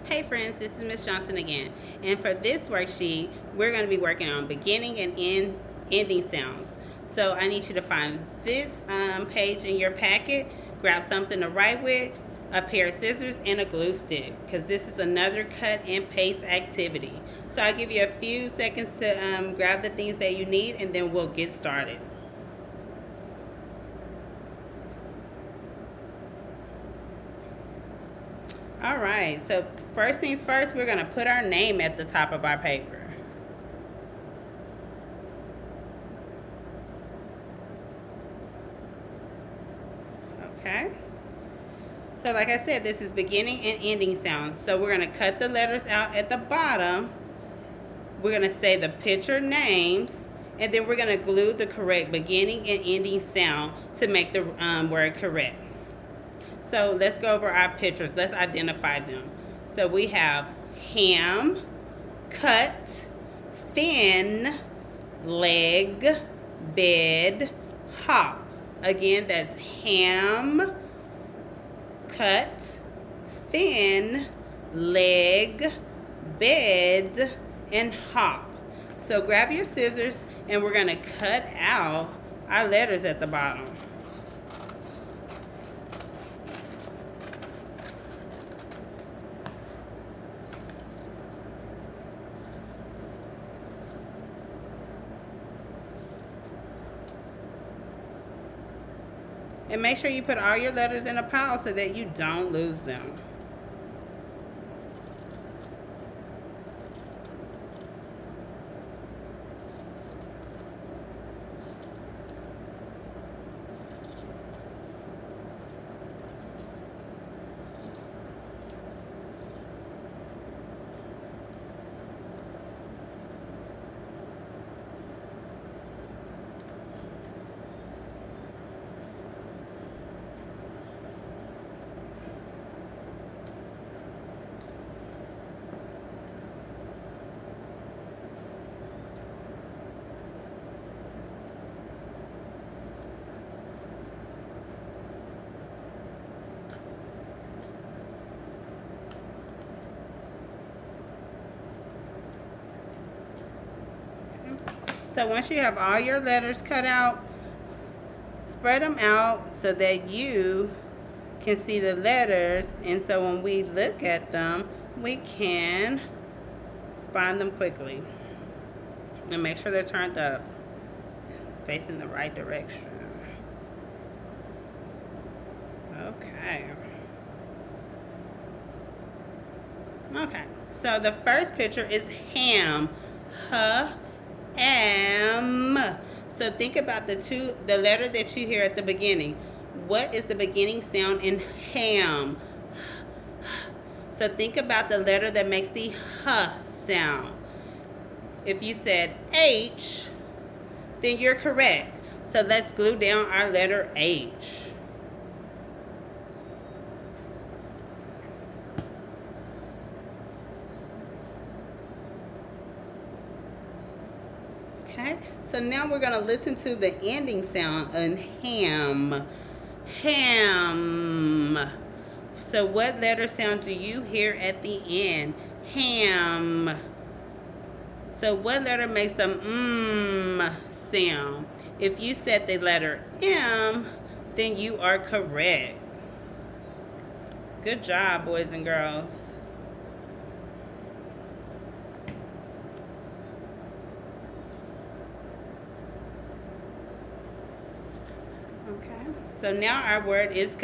Hey friends, this is Miss Johnson again. And for this worksheet, we're going to be working on beginning and ending sounds. So I need you to find this page in your packet, grab something to write with, a pair of scissors, and a glue stick, because this is another cut and paste activity. So I'll give you a few seconds to grab the things that you need, and then we'll get started. All right, so first things first, we're gonna put our name at the top of our paper. Okay. So like I said, this is beginning and ending sounds. So we're gonna cut the letters out at the bottom. We're gonna say the picture names, and then we're gonna glue the correct beginning and ending sound to make the word correct. So let's go over our pictures. Let's identify them. So we have ham, cut, fin, leg, bed, hop. Again, that's ham, cut, fin, leg, bed, and hop. So grab your scissors and we're gonna cut out our letters at the bottom. And make sure you put all your letters in a pile so that you don't lose them. So once you have all your letters cut out, spread them out so that you can see the letters, and so when we look at them, we can find them quickly. And make sure they're turned up, facing the right direction. Okay. Okay, so the first picture is ham. Am. So think about the letter that you hear at the beginning. What is the beginning sound in ham? So think about the letter that makes the h sound. If you said H, then you're correct. So let's glue down our letter H. Okay, so now we're going to listen to the ending sound in ham. Ham. So what letter sound do you hear at the end? Ham. So what letter makes the sound? If you said the letter M, then you are correct. Good job, boys and girls. Okay, so now our word is